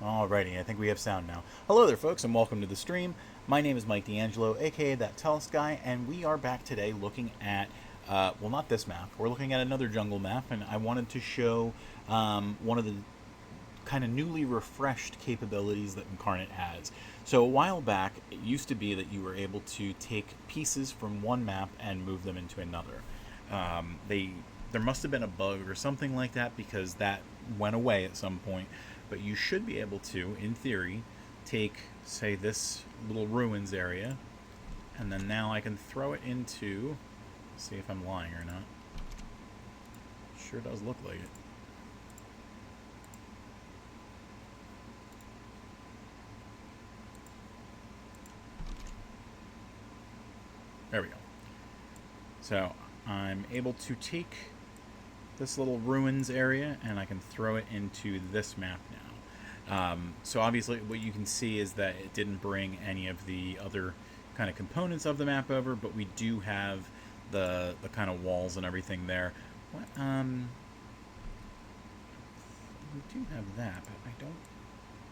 Alrighty, I think we have sound now. Hello there, folks, and welcome to the stream. My name is Mike D'Angelo, aka That Tellest Guy, and we are back today looking at, well, not this map. We're looking at another jungle map, and I wanted to show one of the kind of newly refreshed capabilities that Incarnate has. So a while back, it used to be that you were able to take pieces from one map and move them into another. There must have been a bug or something like that because that went away at some point. But you should be able to, in theory, take, say, this little ruins area, and then now I can throw it into, see if I'm lying or not. Sure does look like it. There we go. So I'm able to take this little ruins area and I can throw it into this map now. So obviously what you can see is that it didn't bring any of the other kind of components of the map over, but we do have the kind of walls and everything there. What, we do have that, but I don't,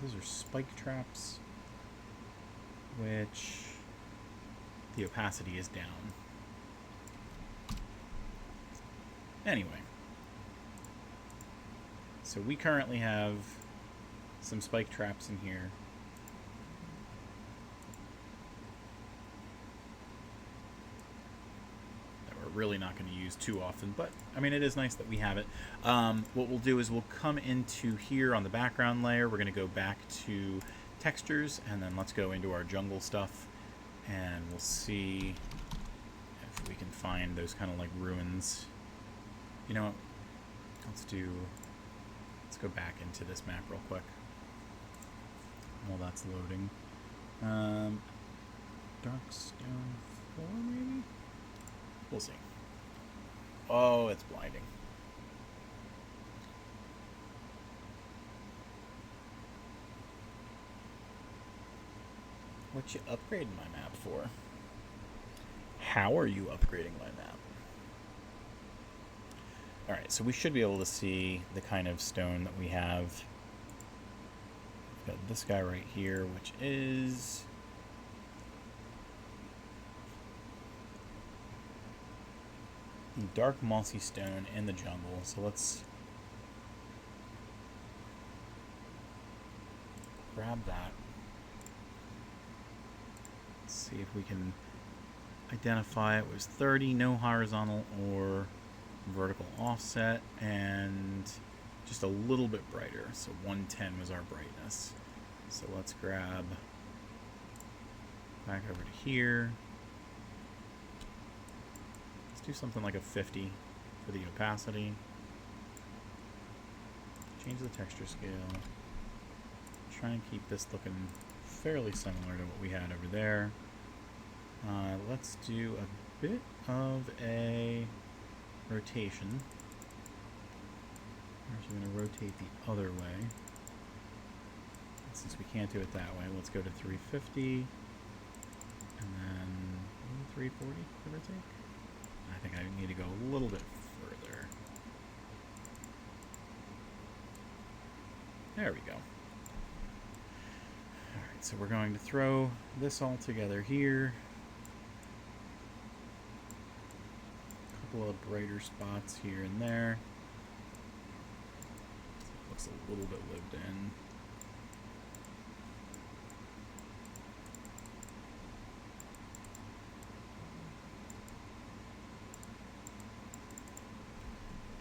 those are spike traps, which the opacity is down. Anyway, so we currently have some spike traps in here. That we're really not going to use too often, but I mean, it is nice that we have it. What we'll do is we'll come into here on the background layer. We're going to go back to textures, and then let's go into our jungle stuff, and we'll see if we can find those kind of like ruins. You know what? Let's go back into this map real quick while that's loading. Darkstone 4 maybe? We'll see. Oh, it's blinding. What you upgrading my map for? How are you upgrading my map? Alright, so we should be able to see the kind of stone that we have. We've got this guy right here, which is the dark mossy stone in the jungle. So let's grab that. Let's see if we can identify it. Was 30, no horizontal or vertical offset, and just a little bit brighter. So 110 was our brightness. So let's grab back over to here. Let's do something like a 50 for the opacity. Change the texture scale. Try and keep this looking fairly similar to what we had over there. Let's do a bit of a rotation. We're actually going to rotate the other way. Since we can't do it that way, let's go to 350 and then 340, give or take. I think I need to go a little bit further. There we go. Alright, so we're going to throw this all together here. Couple of brighter spots here and there. Looks a little bit lived in.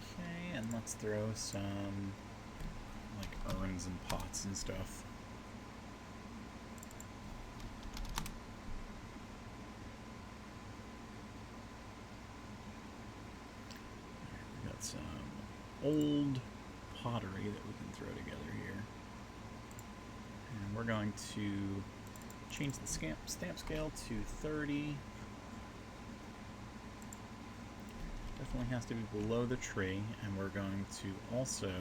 Okay, and let's throw some like urns and pots and stuff. Some old pottery that we can throw together here. And we're going to change the stamp scale to 30. Definitely has to be below the tree, and we're going to also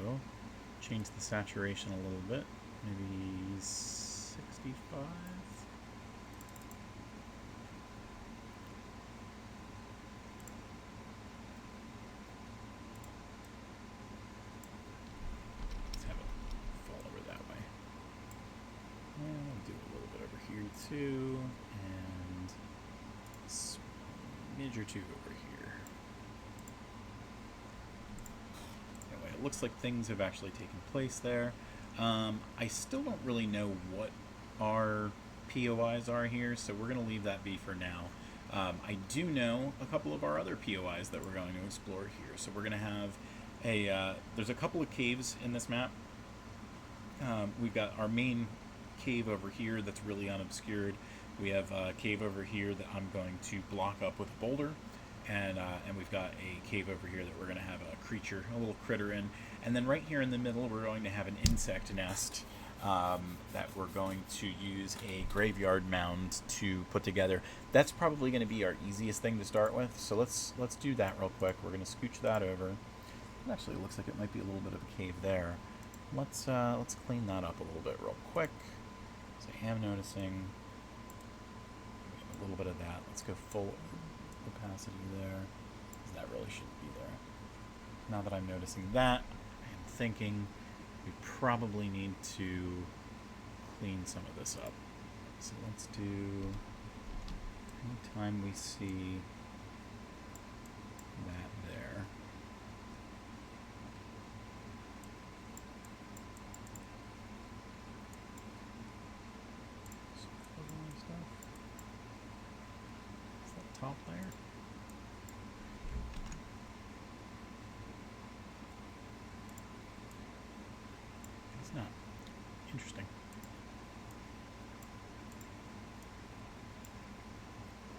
change the saturation a little bit, maybe 65. Let's have it fall over that way. 2 and a smidge or 2 over here. Anyway, it looks like things have actually taken place there. I still don't really know what our POIs are here, so we're going to leave that be for now. I do know a couple of our other POIs that we're going to explore here. So we're going to have there's a couple of caves in this map. We've got our main cave over here that's really unobscured. We have a cave over here that I'm going to block up with a boulder. And we've got a cave over here that we're going to have a creature, a little critter in. And then right here in the middle, we're going to have an insect nest that we're going to use a graveyard mound to put together. That's probably going to be our easiest thing to start with. So let's do that real quick. We're going to scooch that over. It actually looks like it might be a little bit of a cave there. Let's clean that up a little bit real quick. So I am noticing a little bit of that. Let's go full opacity there, because that really shouldn't be there. Now that I'm noticing that, I'm thinking we probably need to clean some of this up. So let's do, anytime we see that there, is that top layer? It's not. Interesting.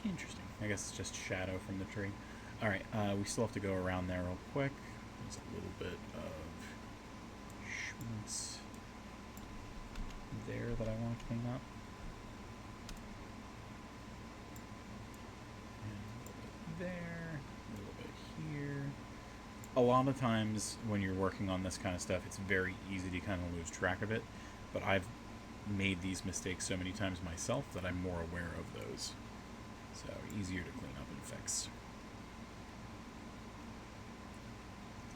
Interesting. I guess it's just shadow from the tree. Alright, we still have to go around there real quick. There's a little bit of schmutz there that I want to clean up. And a little bit there, a little bit here. A lot of times when you're working on this kind of stuff, it's very easy to kind of lose track of it. But I've made these mistakes so many times myself that I'm more aware of those. So easier to clean up and fix.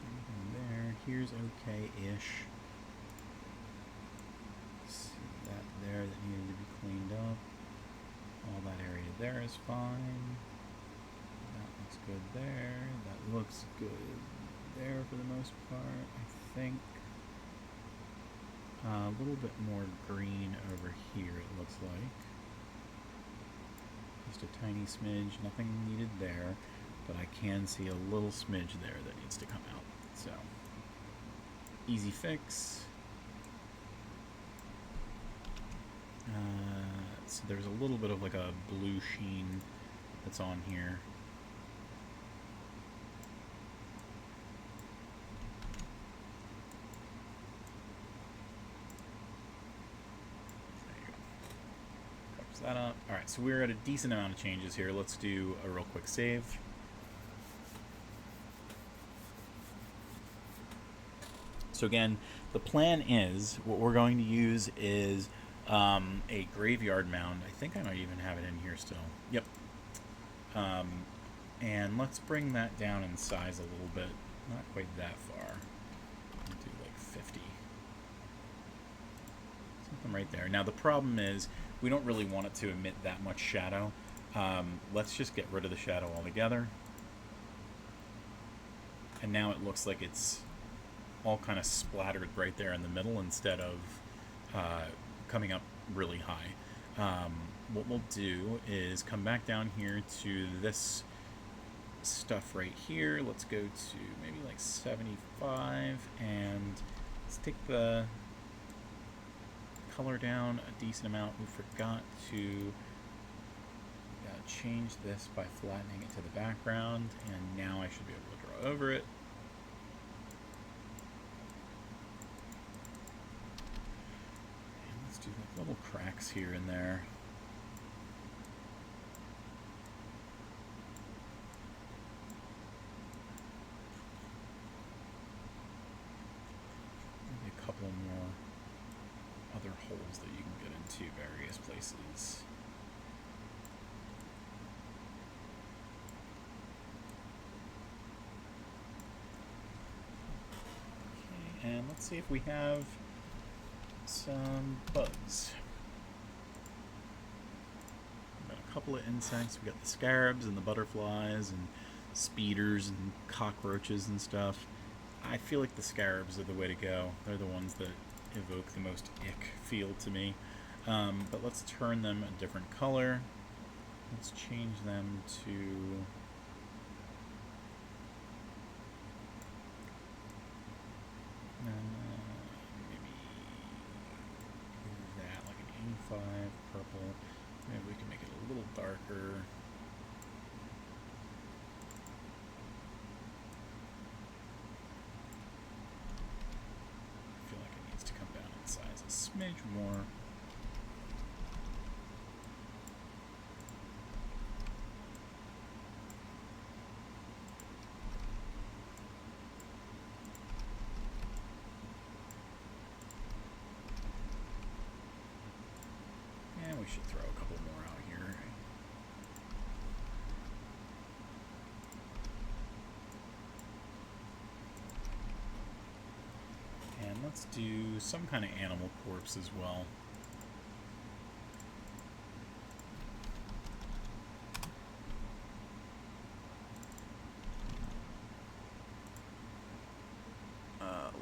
Anything there? Here's okay-ish. See that there that needed to be cleaned up. All that area there is fine. That looks good there. That looks good there for the most part, I think. A little bit more green over here, it looks like. Just a tiny smidge, nothing needed there, but I can see a little smidge there that needs to come out. So, easy fix. So there's a little bit of like a blue sheen that's on here. That up. Alright, so we're at a decent amount of changes here. Let's do a real quick save. So again, the plan is, what we're going to use is a graveyard mound. I think I might even have it in here still. Yep. And let's bring that down in size a little bit. Not quite that far. I'll do like 50. Something right there. Now the problem is, we don't really want it to emit that much shadow. Let's just get rid of the shadow altogether. And now it looks like it's all kind of splattered right there in the middle instead of coming up really high. What we'll do is come back down here to this stuff right here. Let's go to maybe like 75 and let's take the color down a decent amount. We forgot to change this by flattening it to the background, and now I should be able to draw over it. And let's do like little cracks here and there. Maybe a couple more other holes that you can get into various places. Okay, and let's see if we have some bugs. couple of insects. We got the scarabs and the butterflies and speeders and cockroaches and stuff. I feel like the scarabs are the way to go. They're the ones that evoke the most ick feel to me. But let's turn them a different color. Let's change them to... maybe that, like an 85 purple. Maybe we can make it a little darker. I feel like it needs to come down in size a smidge more. We should throw a couple more out here. And let's do some kind of animal corpse as well.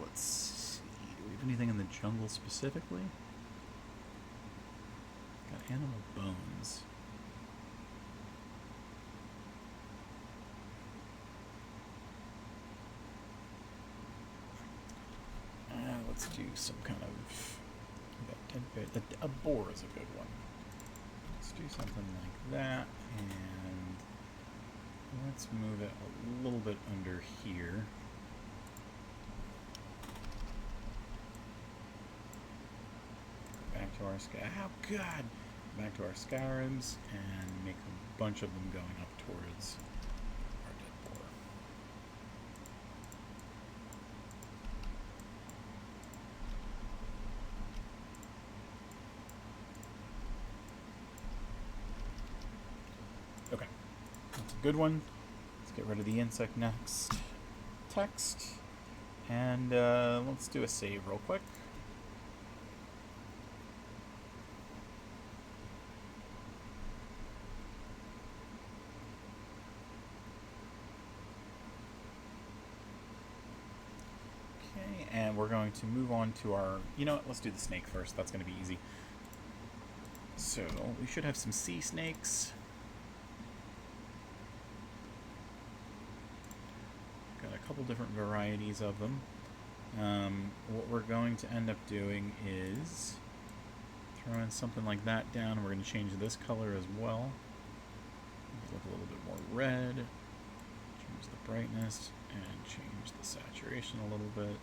Let's see. Do we have anything in the jungle specifically? Got animal bones. Let's do some kind of... a boar is a good one. Let's do something like that, and let's move it a little bit under here. Back to our back to our scarabs and make a bunch of them going up towards our dead boar. Okay, that's a good one. Let's get rid of the insect next. Text, and let's do a save real quick. And we're going to move on to our... You know what? Let's do the snake first. That's going to be easy. So, we should have some sea snakes. Got a couple different varieties of them. What we're going to end up doing is throwing something like that down. We're going to change this color as well. Look a little bit more red. Change the brightness and change the saturation a little bit.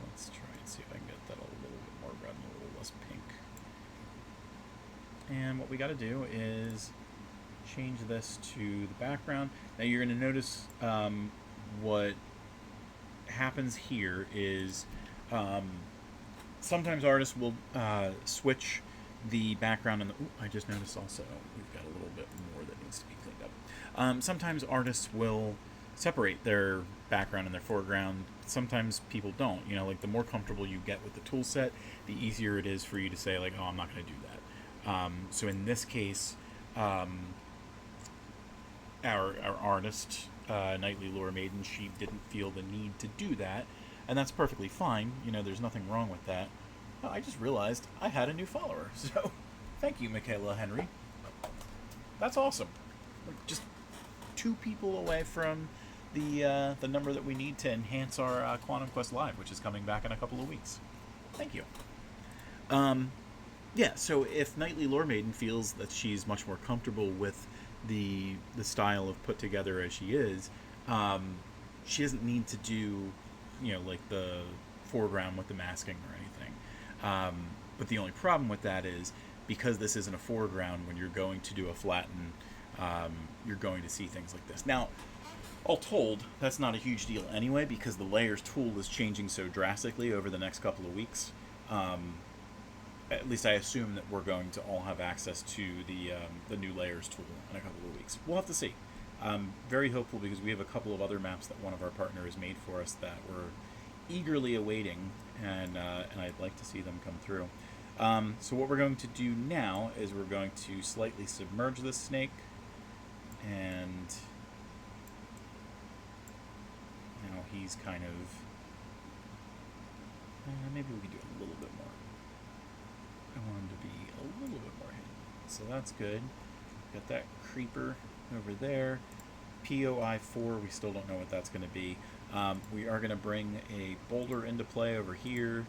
Let's try and see if I can get that a little bit more red and a little less pink. And what we got to do is change this to the background. Now you're going to notice what happens here is sometimes artists will switch the background and the... Ooh, I just noticed also we've got a little bit more that needs to be cleaned up. Sometimes artists will separate their background and their foreground. Sometimes people don't. You know, like the more comfortable you get with the tool set, the easier it is for you to say like, oh, I'm not going to do that. So in this case, our artist, Knightly Lore Maiden, she didn't feel the need to do that, and that's perfectly fine. You know, there's nothing wrong with that. Oh, I just realized I had a new follower, so thank you, Michaela Henry. That's awesome. Like, just 2 people away from the number that we need to enhance our Quantum Quest Live, which is coming back in a couple of weeks. Thank you. Yeah, so if Knightly Lore Maiden feels that she's much more comfortable with the style of put together as she is, she doesn't need to do, you know, like the foreground with the masking or anything. But the only problem with that is because this isn't a foreground, when you're going to do a flatten, you're going to see things like this. Now, all told, that's not a huge deal anyway, because the layers tool is changing so drastically over the next couple of weeks. At least I assume that we're going to all have access to the new layers tool in a couple of weeks. We'll have to see. I'm very hopeful because we have a couple of other maps that one of our partners made for us that we're eagerly awaiting, and I'd like to see them come through. So what we're going to do now is we're going to slightly submerge this snake, and now he's kind of... maybe we can do a little bit more. I want him to be a little bit more hidden. So that's good. Got that creeper over there. POI 4, we still don't know what that's going to be. We are going to bring a boulder into play over here.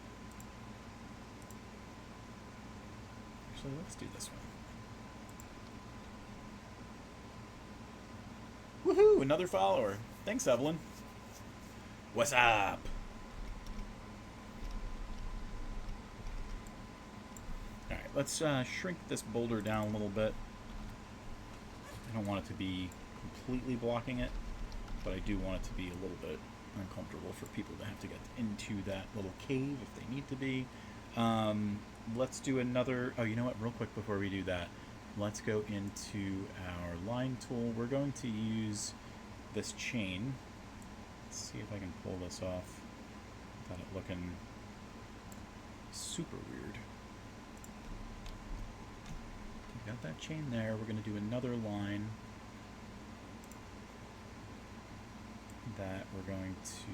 Actually, let's do this one. Woohoo! Another follower. Thanks, Evelyn. What's up? Alright, let's shrink this boulder down a little bit. I don't want it to be completely blocking it, but I do want it to be a little bit uncomfortable for people to have to get into that little cave if they need to be. Let's do another... Oh, you know what? Real quick before we do that, let's go into our line tool. We're going to use this chain. Let's see if I can pull this off without it looking super weird. We got that chain there. We're going to do another line that we're going to...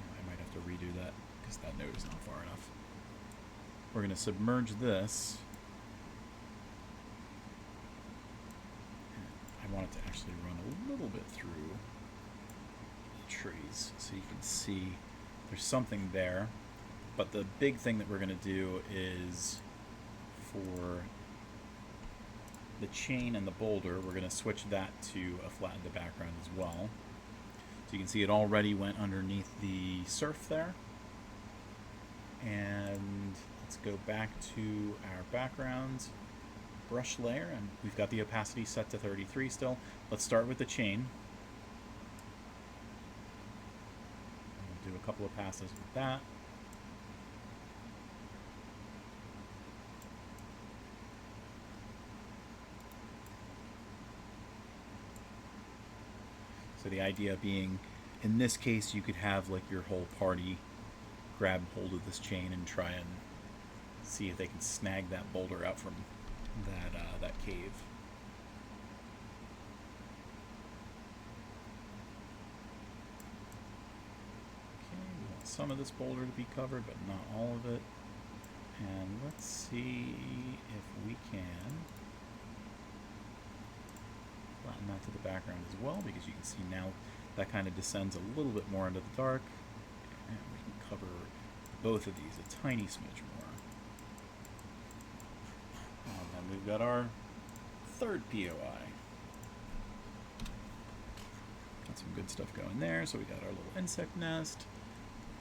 I might have to redo that because that node is not far enough. We're going to submerge this. I want it to actually run a little bit through the trees so you can see there's something there. But the big thing that we're going to do is for the chain and the boulder, we're going to switch that to a flatten the background as well. So you can see it already went underneath the surf there. And let's go back to our background brush layer, and we've got the opacity set to 33 still. Let's start with the chain. We'll do a couple of passes with that. So the idea being, in this case, you could have like your whole party grab hold of this chain and try and see if they can snag that boulder out from that cave. Okay, we want some of this boulder to be covered, but not all of it. And let's see if we can flatten that to the background as well, because you can see now that kind of descends a little bit more into the dark, and we can cover both of these a tiny smidge more. And then we've got our third POI. Got some good stuff going there. So we got our little insect nest,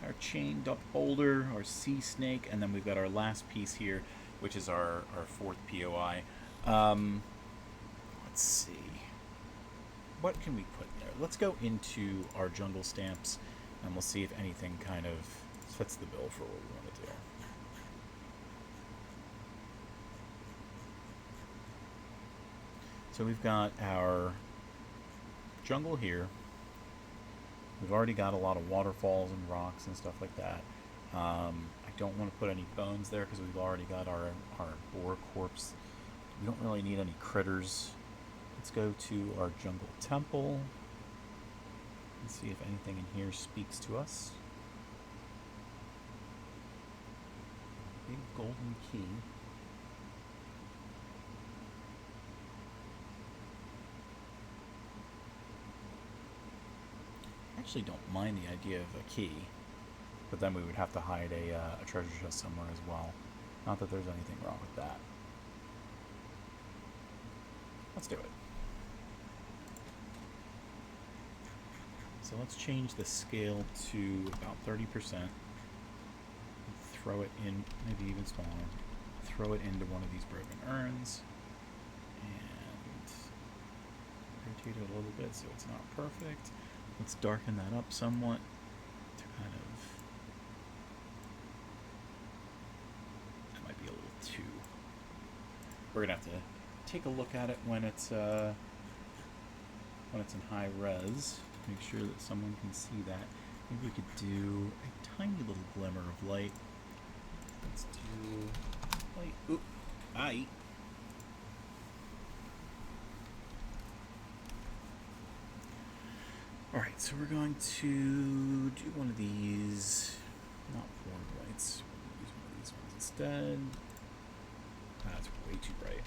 our chained up boulder, our sea snake, and then we've got our last piece here, which is our fourth POI. Let's see. What can we put there? Let's go into our jungle stamps, and we'll see if anything kind of fits the bill for what we want to do. So we've got our jungle here. We've already got a lot of waterfalls and rocks and stuff like that. I don't want to put any bones there because we've already got our boar corpse. We don't really need any critters. Let's go to our jungle temple and see if anything in here speaks to us. Big golden key. I actually don't mind the idea of a key, but then we would have to hide a treasure chest somewhere as well. Not that there's anything wrong with that. Let's do it. So let's change the scale to about 30%. Throw it in, maybe even smaller. Throw it into one of these broken urns. And rotate it a little bit so it's not perfect. Let's darken that up somewhat to kind of... That might be a little too... We're going to have to take a look at it when it's in high res. Make sure that someone can see that. Maybe we could do a tiny little glimmer of light. Let's do Like, oop, aye. Alright, so we're going to do one of these, not warm whites, we're going to use one of these ones instead. That's way too bright.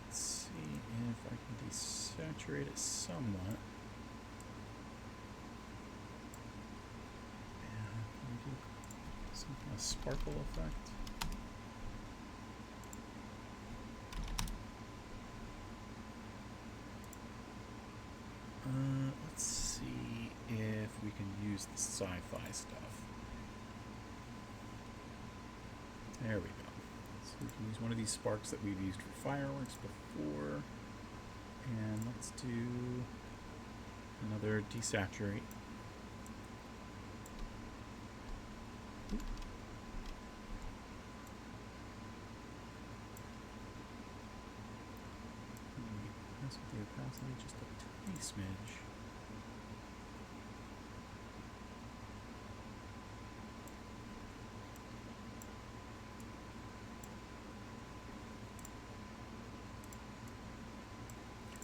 Let's see if I can desaturate it somewhat. Yeah, can we do some kind of sparkle effect? Let's see if we can use the sci-fi stuff. There we go. So we can use one of these sparks that we've used for fireworks before. And let's do another desaturate. Mess with the opacity just a tiny smidge.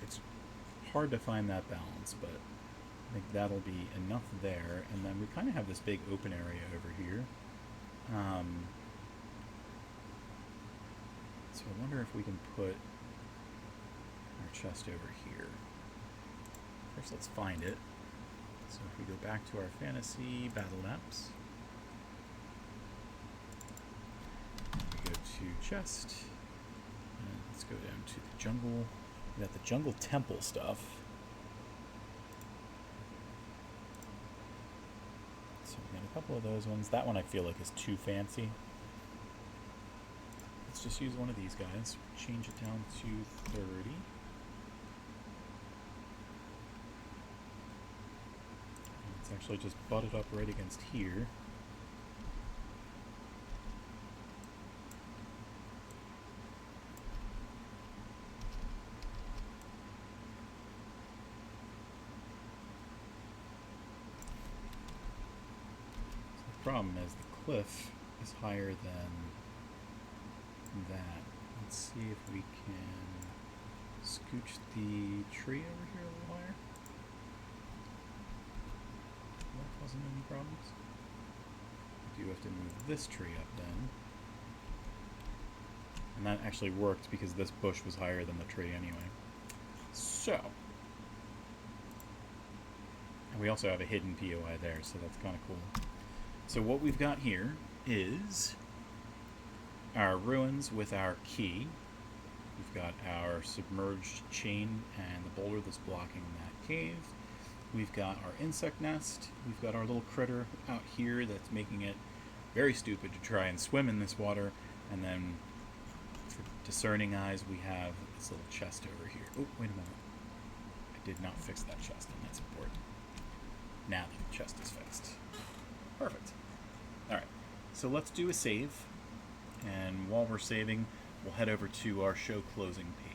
It's hard to find that balance, but I think that'll be enough there. And then we kind of have this big open area over here. So I wonder if we can put our chest over here. First, let's find it. So if we go back to our fantasy Battlemaps, we go to chest, and let's go down to the jungle. We got the jungle temple stuff. So we got a couple of those ones. That one I feel like is too fancy. Let's just use one of these guys. Change it down to 30. Let's actually just butt it up right against here. So the problem is the cliff is higher than that. Let's see if we can scooch the tree over here a little higher. That causing any problems? We do have to move this tree up then. And that actually worked because this bush was higher than the tree anyway. So. And we also have a hidden POI there, so that's kind of cool. So what we've got here is our ruins with our key. We've got our submerged chain and the boulder that's blocking that cave. We've got our insect nest. We've got our little critter out here that's making it very stupid to try and swim in this water. And then for discerning eyes, we have this little chest over here. Oh, wait a moment. I did not fix that chest, and that's important. Now the chest is fixed. Perfect. Alright, so let's do a save. And while we're saving, we'll head over to our show closing page.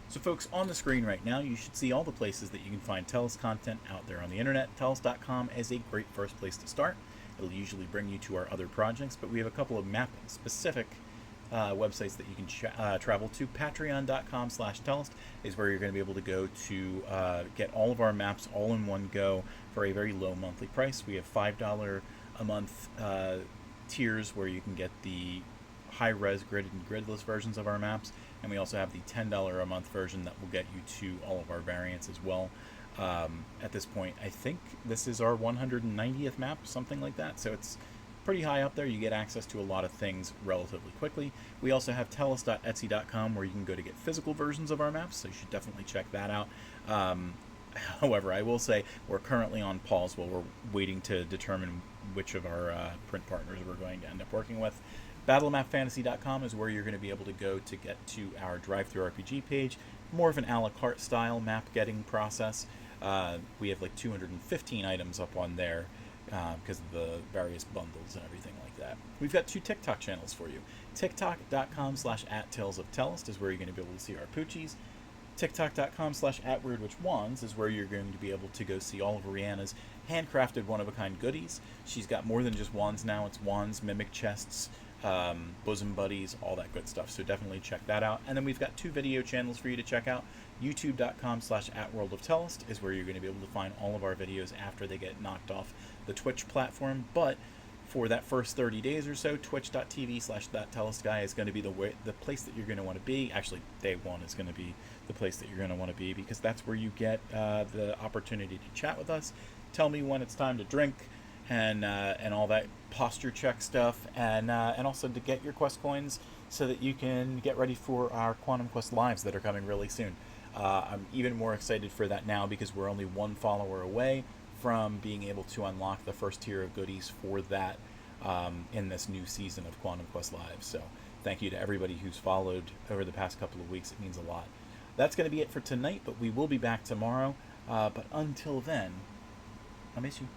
So folks, on the screen right now, you should see all the places that you can find Tellest content out there on the internet. Tellest.com is a great first place to start. It'll usually bring you to our other projects, but we have a couple of map-specific websites that you can travel to. Patreon.com/Tellest is where you're going to be able to go to get all of our maps all in one go for a very low monthly price. We have $5 a month tiers where you can get the high-res gridded and gridless versions of our maps, and we also have the $10 a month version that will get you to all of our variants as well. At this point, I think this is our 190th map, something like that, so it's pretty high up there. You get access to a lot of things relatively quickly. We also have Tellest.etsy.com where you can go to get physical versions of our maps, so you should definitely check that out. However, I will say we're currently on pause while we're waiting to determine which of our print partners we're going to end up working with. Battlemapfantasy.com is where you're going to be able to go to get to our drive-through RPG page. More of an a la carte style map getting process. We have like 215 items up on there because of the various bundles and everything like that. We've got 2 TikTok channels for you. TikTok.com/@TalesOfTellest is where you're going to be able to see our poochies. TikTok.com/@weirdwitchwands is where you're going to be able to go see all of Rihanna's handcrafted one-of-a-kind goodies. She's got more than just wands now. It's wands, mimic chests, bosom buddies, all that good stuff. So definitely check that out. And then we've got 2 video channels for you to check out. YouTube.com/@worldoftellest is where you're going to be able to find all of our videos after they get knocked off the Twitch platform. But for that first 30 days or so, twitch.tv/thattellestguy is going to be the place that you're going to want to be. Actually, day one is going to be the place that you're going to want to be, because that's where you get the opportunity to chat with us, tell me when it's time to drink, and all that posture check stuff, and also to get your quest coins so that you can get ready for our Quantum Quest lives that are coming really soon. I'm even more excited for that now because we're only 1 follower away from being able to unlock the first tier of goodies for that in this new season of Quantum Quest Live. So thank you to everybody who's followed over the past couple of weeks. It means a lot. That's going to be it for tonight, but we will be back tomorrow. But until then, I miss you.